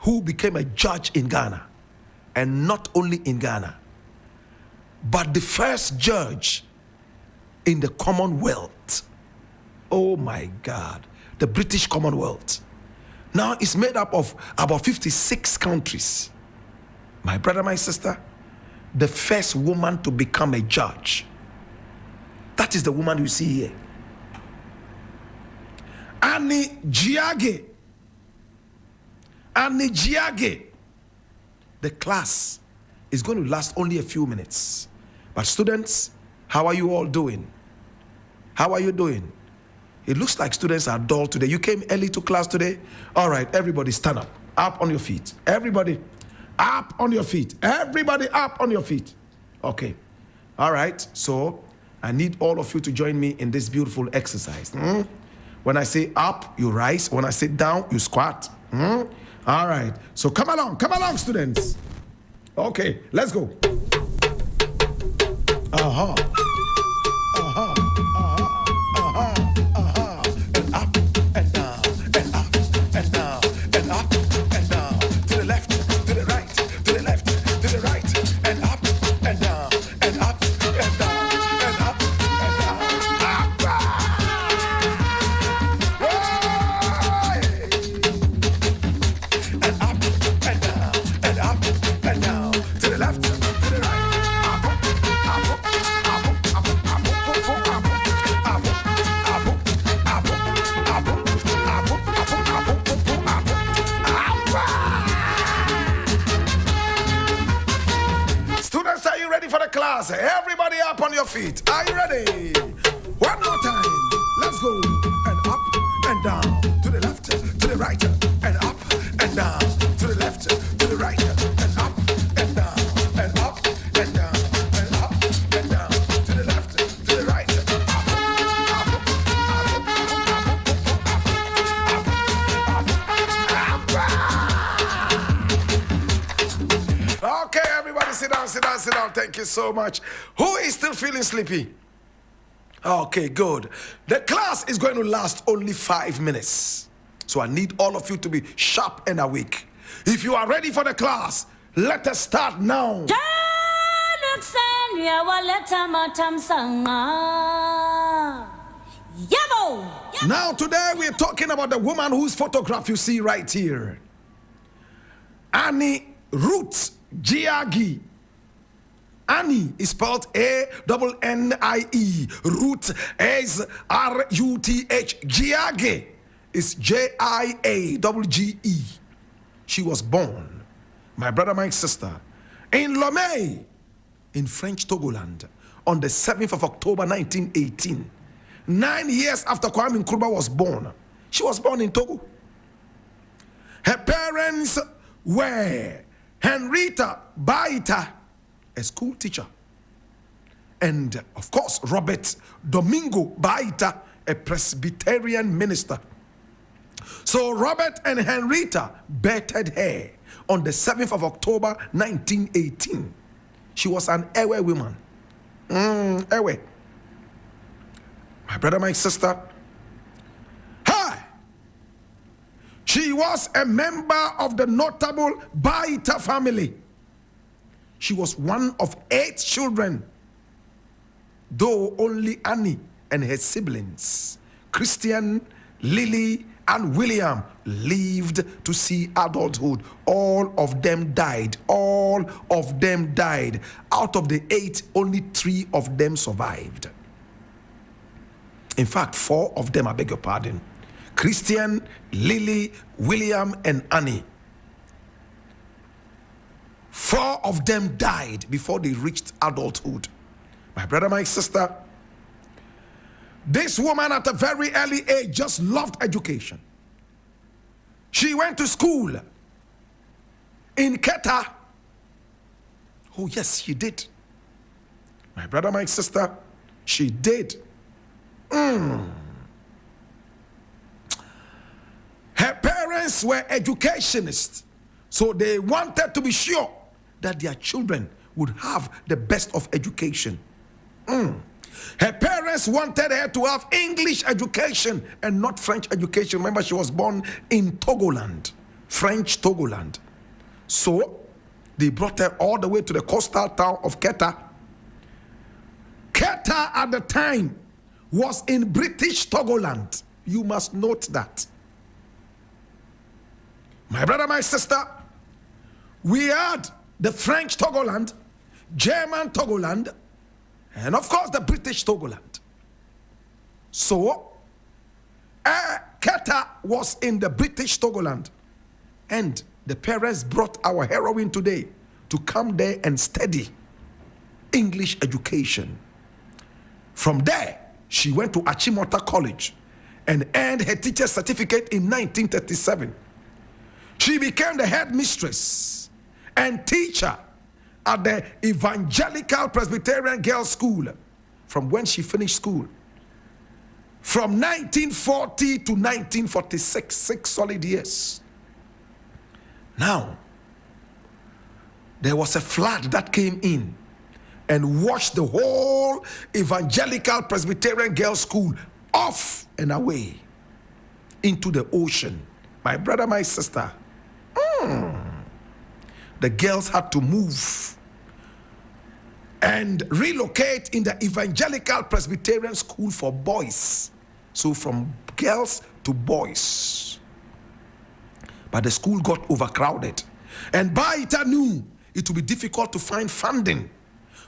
who became a judge in Ghana. And not only in Ghana, but the first judge in the Commonwealth. Oh my God, the British Commonwealth. Now it's made up of about 56 countries. My brother, my sister, the first woman to become a judge. That is the woman you see here. Annie Jiagge. Annie Jiagge. The class is going to last only a few minutes. But students, how are you all doing? How are you doing? It looks like students are dull today. You came early to class today? All right, everybody stand up. Up on your feet. Everybody up on your feet. Everybody up on your feet. Okay. All right. So I need all of you to join me in this beautiful exercise. When I say up, you rise. When I say down, you squat. All right. So come along, students. Okay, let's go. And up and down, and up and down, and up and down. To the left, to the right, to the left, to the right, and up and down, and up and down, and up and down. And up and down, and up and down. To the left, to the right. Students, are you ready for the class? Everybody up on your feet. Are you ready? One more time. Let's go. And up and down. To the left, to the right, and up and down. To the left, to the right, and up and down, and up and down, and up and down. To the left, to the right, Okay, everybody sit down, sit down, sit down. Thank you so much. Who is still feeling sleepy? Okay, good. The class is going to last only 5 minutes. So I need all of you to be sharp and awake. If you are ready for the class, let us start now. Now today we are talking about the woman whose photograph you see right here. Annie Jiagge. Annie is spelled A-N-N-I-E. Ruth is R-U-T-H. Jiagge is J-I-A-G-G-E. She was born, my brother, my sister, in Lomé, in French Togoland, on the 7th of October 1918. 9 years after Kwame Nkrumah was born. She was born in Togo. Her parents were Henrietta Baita, a school teacher, and of course Robert Domingo Baita, a Presbyterian minister. So Robert and Henrietta birthed her on the 7th of October 1918. She was an Ewe woman. Ewe. My brother, my sister. Hi. She was a member of the notable Baita family. She was one of 8 children, though only Annie and her siblings, Christian, Lily, and William, lived to see adulthood. All of them died. All of them died. Out of the 8, only 3 of them survived. In fact, 4 of them, I beg your pardon. Christian, Lily, William, and Annie. 4 of them died before they reached adulthood. My brother, my sister, this woman at a very early age just loved education. She went to school in Keta. Oh yes, she did. My brother, my sister, she did. Her parents were educationists, so they wanted to be sure that their children would have the best of education. Her parents wanted her to have English education and not French education. Remember, she was born in Togoland. French Togoland. So they brought her all the way to the coastal town of Keta. Keta at the time was in British Togoland. You must note that. My brother, my sister, we had the French Togoland, German Togoland, and of course the British Togoland. So, Keta was in the British Togoland, and the parents brought our heroine today to come there and study English education. From there, she went to Achimota College and earned her teacher's certificate in 1937. She became the headmistress and teacher at the Evangelical Presbyterian Girls' School from when she finished school. From 1940 to 1946, 6 solid years. Now, there was a flood that came in and washed the whole Evangelical Presbyterian Girls' School off and away into the ocean. My brother, my sister, the girls had to move and relocate in the Evangelical Presbyterian School for boys. So from girls to boys. But the school got overcrowded. And Baita knew it would be difficult to find funding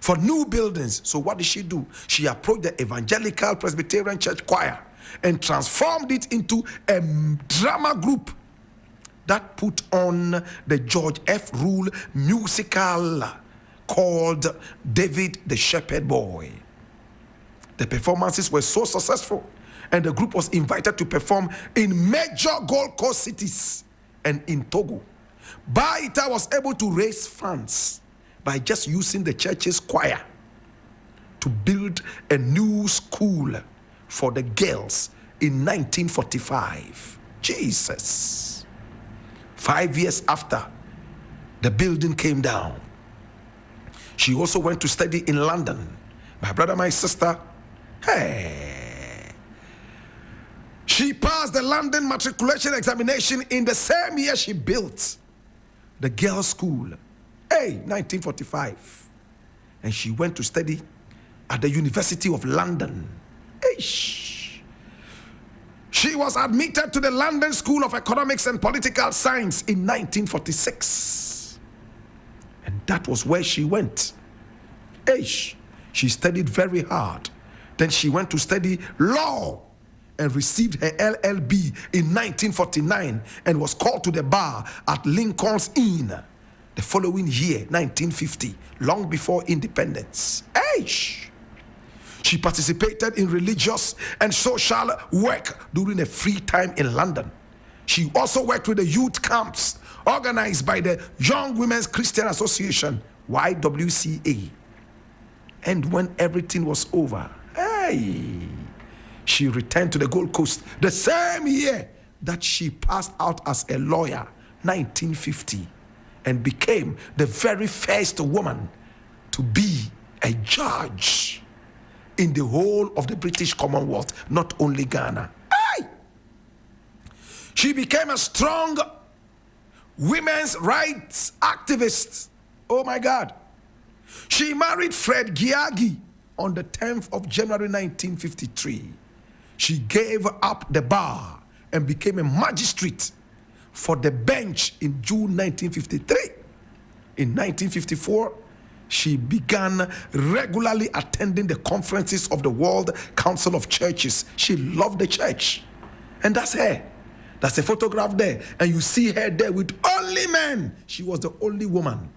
for new buildings. So what did she do? She approached the Evangelical Presbyterian Church Choir and transformed it into a drama group that put on the George F. Rule musical called David the Shepherd Boy. The performances were so successful, and the group was invited to perform in major Gold Coast cities and in Togo. Baita was able to raise funds by just using the church's choir to build a new school for the girls in 1945. Jesus. 5 years after, the building came down. She also went to study in London. My brother, my sister, hey. She passed the London matriculation examination in the same year she built the girls' school. Hey, 1945. And she went to study at the University of London. Eish. She was admitted to the London School of Economics and Political Science in 1946. And that was where she went. Eish. She studied very hard. Then she went to study law and received her LLB in 1949 and was called to the bar at Lincoln's Inn the following year, 1950, long before independence. Eish. She participated in religious and social work during a free time in London. She also worked with the youth camps organized by the Young Women's Christian Association, YWCA. And when everything was over, hey, she returned to the Gold Coast the same year that she passed out as a lawyer, 1950, and became the very first woman to be a judge in the whole of the British Commonwealth, not only Ghana. Hey! She became a strong women's rights activist. Oh my God. She married Fred Jiagge on the 10th of January 1953. She gave up the bar and became a magistrate for the bench in June 1953. In 1954, she began regularly attending the conferences of the World Council of Churches. She loved the church. And that's her. That's a photograph there. And you see her there with only men. She was the only woman.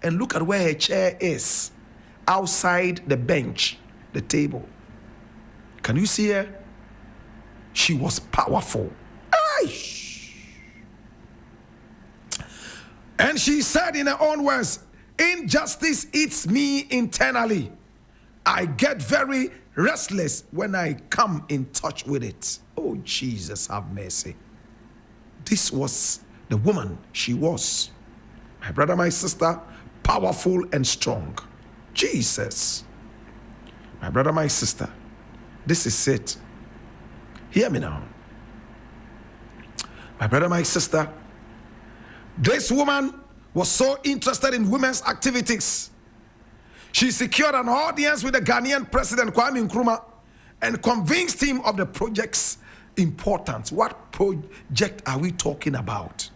And look at where her chair is. Outside the bench, the table. Can you see her? She was powerful. Aish. And she said in her own words, "Injustice eats me internally. I get very restless when I come in touch with it." Oh, Jesus, have mercy. This was the woman she was. My brother, my sister, powerful and strong. Jesus. My brother, my sister, this is it. Hear me now. My brother, my sister, This woman was so interested in women's activities. She secured an audience with the Ghanaian president, Kwame Nkrumah, and convinced him of the project's importance. What project are we talking about?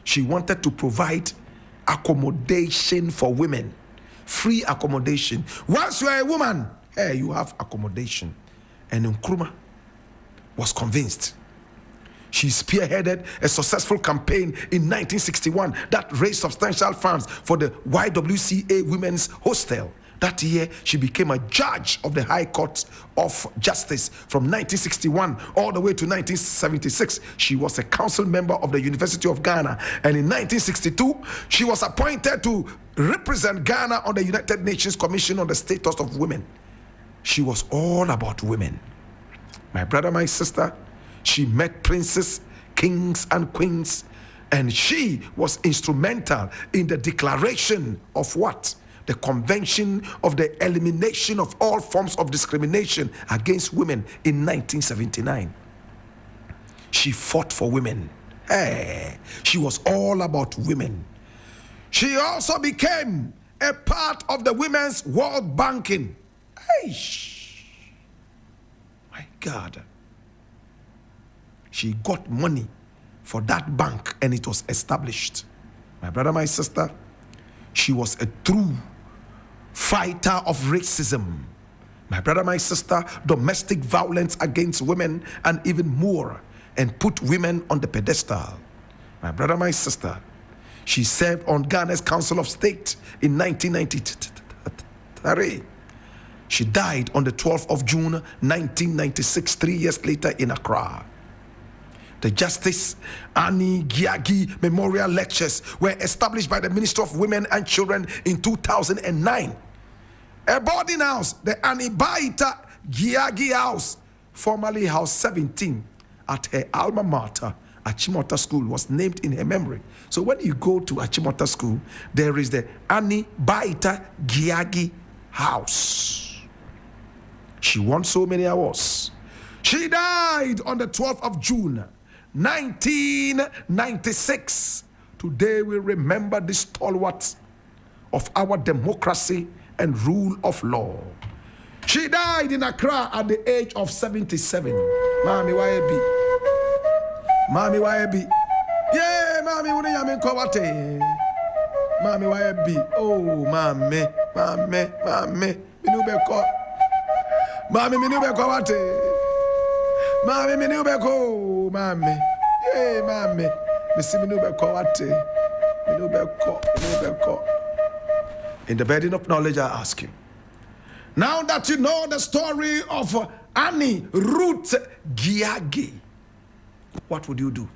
She wanted to provide accommodation for women. Free accommodation. Once you are a woman, hey, you have accommodation. And Nkrumah was convinced. She spearheaded a successful campaign in 1961 that raised substantial funds for the YWCA Women's Hostel. That year, she became a judge of the High Court of Justice from 1961 all the way to 1976. She was a council member of the University of Ghana. And in 1962, she was appointed to represent Ghana on the United Nations Commission on the Status of Women. She was all about women. My brother, my sister, she met princes, kings, and queens, and she was instrumental in the declaration of what? The Convention of the Elimination of All Forms of Discrimination Against Women in 1979. She fought for women. Hey, she was all about women. She also became a part of the Women's World Banking. Hey, my God. She got money for that bank and it was established. My brother, my sister, she was a true fighter of racism. My brother, my sister, domestic violence against women and even more, and put women on the pedestal. My brother, my sister, she served on Ghana's Council of State in 1993. She died on the 12th of June, 1996, 3 years later in Accra. The Justice Annie Jiagge Memorial Lectures were established by the Ministry of Women and Children in 2009. A boarding house, the Annie Jiagge House, formerly House 17, at her alma mater, Achimota School, was named in her memory. So when you go to Achimota School, there is the Annie Jiagge House. She won so many awards. She died on the 12th of June, 1996. Today we remember the stalwart of our democracy and rule of law. She died in Accra at the age of 77. Mami Waebi. Mami Waebi. Yeah, Mami Wuni Yamin Kowate. Mami Waebi. Oh, Mami. Minubeko. Mami Minubeko Wate. Mami Minubeko. Mami. Yeah, Mami. Missy Minubeko Wate. Minubeko. In the burden of knowledge, I ask you. Now that you know the story of Annie Ruth Jiagge, what would you do?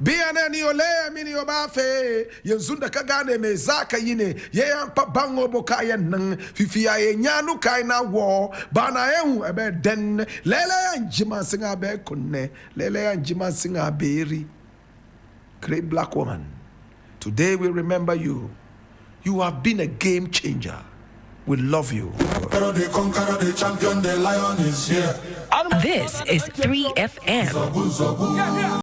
Bianani ole mini obafe yenzunda kagane mezaka yine yeyampa bango bokaya nang fifia yenyanu kaina wo bana ehu ebe den lele anjima singa be kunne lele anjima singa beri. Great black woman, today we remember you. You have been a game changer. We love you. This is 3FM.